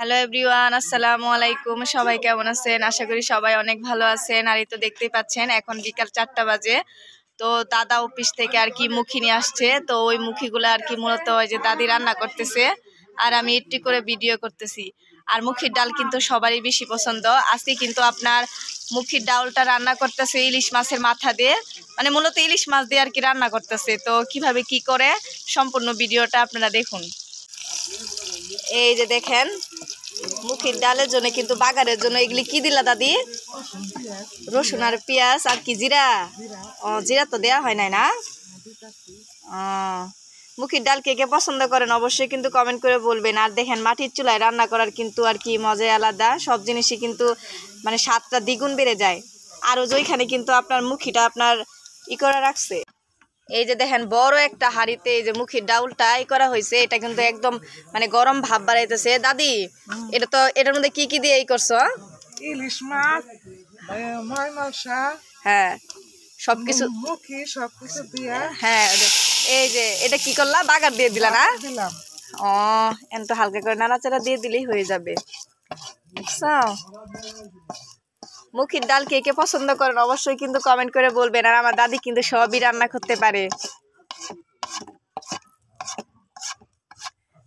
Hello everyone, আসসালামু আলাইকুম। সবাই কেমন আছেন? আশা করি সবাই অনেক ভালো আছেন। আর এই তো দেখতেই পাচ্ছেন এখন বিকাল 4টা বাজে। তো দাদা অফিস থেকে আর কি মুখি নিয়ে আসছে। তো ওই মুখিগুলো আর কি মূলত ওই যে দাদি রান্না করতেছে আর আমি একটু করে ভিডিও করতেছি। আর মুখির ডাল কিন্তু সবারই বেশি পছন্দ। আজকে কিন্তু আপনার মুখির ডালটা রান্না করতেছে ইলিশ মাছের মাথা দিয়ে, মানে মূলত ইলিশ মাছ দিয়ে আর কি রান্না করতেছে। তো কিভাবে কি করে সম্পূর্ণ ভিডিওটা আপনারা দেখুন। এই যে দেখেন মুখির ডালের জন্য কিন্তু বাগারের জন্য এগুলি কি দিলা দাদি? রসুন আর পেঁয়াজ আর কি জিরা? ও জিরা তো দেয়া হয় নাই না? মুখির ডাল কে কে পছন্দ করেন অবশ্যই কিন্তু কমেন্ট করে বলবেন। আর দেখেন মাটির চুলায় রান্না করার কিন্তু আর কি মজাই আলাদা। সব জিনিসই কিন্তু মানে স্বাদটা দ্বিগুণ বেড়ে যায়। আর ওইখানে কিন্তু আপনার মুখিটা আপনার করে রাখছে। এই যে দেখেন বড় একটা হাঁড়িতে এই যে মুখির ডাউলটা করা হয়েছে। এটা কিন্তু একদম মানে গরম ভাব বাড়াইতেছে। দাদি এটা তো এটার মধ্যে কি কি দিয়ে করছো? ইলিশ মাছ, ময়মল শাক, হ্যাঁ সবকিছু মুখি সবকিছু দিয়া। হ্যাঁ এই যে এটা কি করলা? বাগার দিয়ে দিলা না? দিলাম। ও এত হালকা করে নাড়াচাড়া দিয়ে দিলেই হয়ে যাবে। বুঝছো? মুখির ডাল কে কে পছন্দ করেন অবশ্যই কিন্তু কমেন্ট করে বলবেন। আর আমার দাদি কিন্তু সবই রান্না করতে পারে।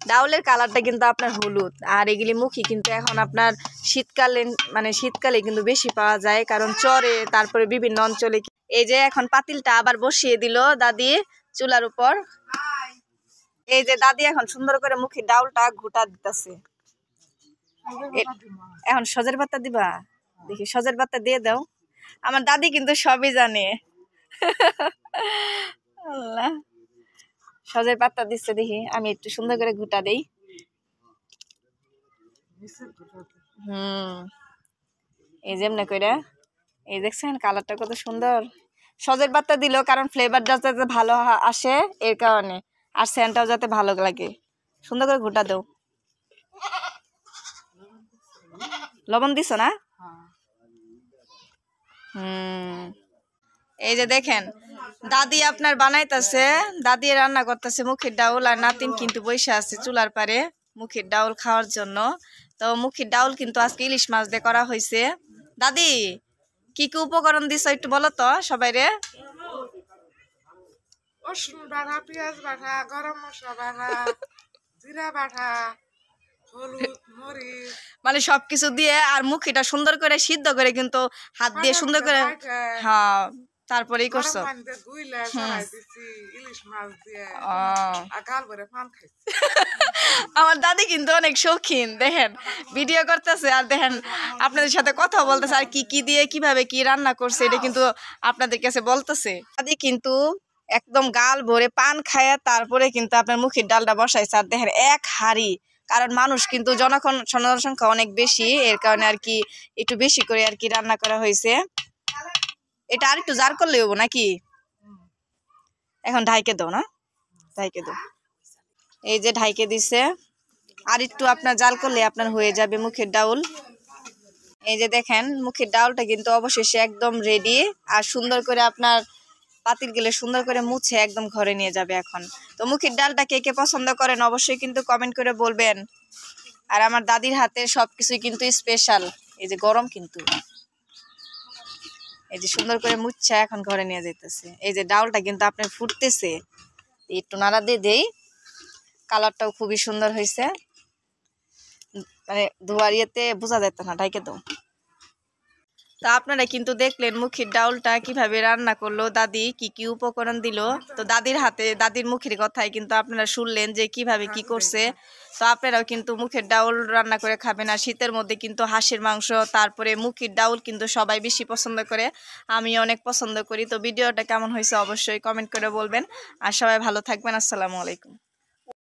ডাউলের কালারটা কিন্তু আপনার হলুদ। আর এগুলি মুখি কিন্তু এখন আপনার শীতকালে মানে শীতকালে কিন্তু বেশি পাওয়া যায়, কারণ চরে তারপরে বিভিন্ন অঞ্চলে। এই যে এখন পাতিলটা আবার বসিয়ে দিল দাদি চুলার উপর। এই যে দাদি এখন সুন্দর করে মুখির ডাউলটা ঘুটা দিতেছে। এখন সজের পাতা দিবা? দেখি সজের পাতা দিয়ে দাও। আমার দাদি কিন্তু সবই জানে। আল্লাহ, সজের পাতা দিচ্ছে দেখি, আমি একটু সুন্দর করে ঘুটা দেই। এই যেমনে কইরা এই দেখছেন কালারটা কত সুন্দর। সজের পাতা দিল কারণ ফ্লেভারটা যাতে ভালো আসে এর কারণে, আর সেন্টটাও যাতে ভালো লাগে। সুন্দর করে ঘুটা দাও। লবণ দিছ না? এই যে দেখেন দাদি আপনার বানাইতেছে, দাদি রান্না করতেছে মুখির ডাউল। আর নাতিন কিন্তু বসে আছে চুলার পারে মুখির ডাউল খাওয়ার জন্য। তো মুখির ডাউল কিন্তু আজকে ইলিশ মাছ দিয়ে করা হয়েছে। দাদি কি কি উপকরণ দিছ একটু বলো তো সবাই রে। রসুন বাটা, পেঁয়াজ বাটা, গরম মশলা বাটা, জিরা বাটা, হলুদ, মরিচ, মানে সবকিছু দিয়ে আর মুখিটা সুন্দর করে সিদ্ধ করে কিন্তু হাত দিয়ে সুন্দর করে হ্যাঁ তারপরেই করছো। আমার দাদি কিন্তু অনেক শৌখিন। দেখেন ভিডিও করতেছে আর দেখেন আপনাদের সাথে কথা বলতেছে আর কি কি দিয়ে কিভাবে কি রান্না করছে এটা কিন্তু আপনাদের কাছে বলতেছে। দাদি কিন্তু একদম গাল ভরে পান খায় তারপরে কিন্তু আপনার মুখির ডালটা বসাইছে। আর দেখেন এক হাঁড়ি, কারণ মানুষ কিন্তু জনসংখ্যা অনেক বেশি, এর কারণে আর কি একটু বেশি করে আর কি রান্না করা হয়েছে। এটা আর একটু জার করলে হবো নাকি? এখন ঢাইকে দাও না, ঢাইকে দাও। এই যে ঢাইকে দিছে, আর একটু আপনার জাল করলে আপনার হয়ে যাবে মুখের ডাউল। এই যে দেখেন মুখের ডাউলটা কিন্তু অবশেষে একদম রেডি। আর সুন্দর করে আপনার পাতিল গেলে সুন্দর করে মুছে একদম ঘরে নিয়ে যাবে এখন। তো মুখির ডালটা কে কে পছন্দ করেন অবশ্যই কিন্তু কমেন্ট করে বলবেন। আর আমার দাদির হাতের সবকিছুই কিন্তু স্পেশাল। এই যে গরম কিন্তু এই যে সুন্দর করে মুচ্ছা এখন ঘরে নিয়ে যাইতেছে। এই যে ডাউলটা কিন্তু আপনার ফুটতেছে, একটু নাড়া দিয়ে দেই। কালারটাও খুবই সুন্দর হয়েছে, মানে ধোয়ার ইয়েতে বোঝা যেত না। ঢাইকে দাও। তো আপনারা কিন্তু দেখলেন মুখির ডাউলটা কিভাবে রান্না করলো দাদি, কি কি উপকরণ দিল। তো দাদির হাতে দাদির মুখের কথাই কিন্তু আপনারা শুনলেন যে কিভাবে কি করছে। তো আপনারাও কিন্তু মুখের ডাউল রান্না করে খাবেন। আর শীতের মধ্যে কিন্তু হাঁসের মাংস তারপরে মুখির ডাউল কিন্তু সবাই বেশি পছন্দ করে, আমি অনেক পছন্দ করি। তো ভিডিওটা কেমন হয়েছে অবশ্যই কমেন্ট করে বলবেন। আর সবাই ভালো থাকবেন। আসসালামু আলাইকুম।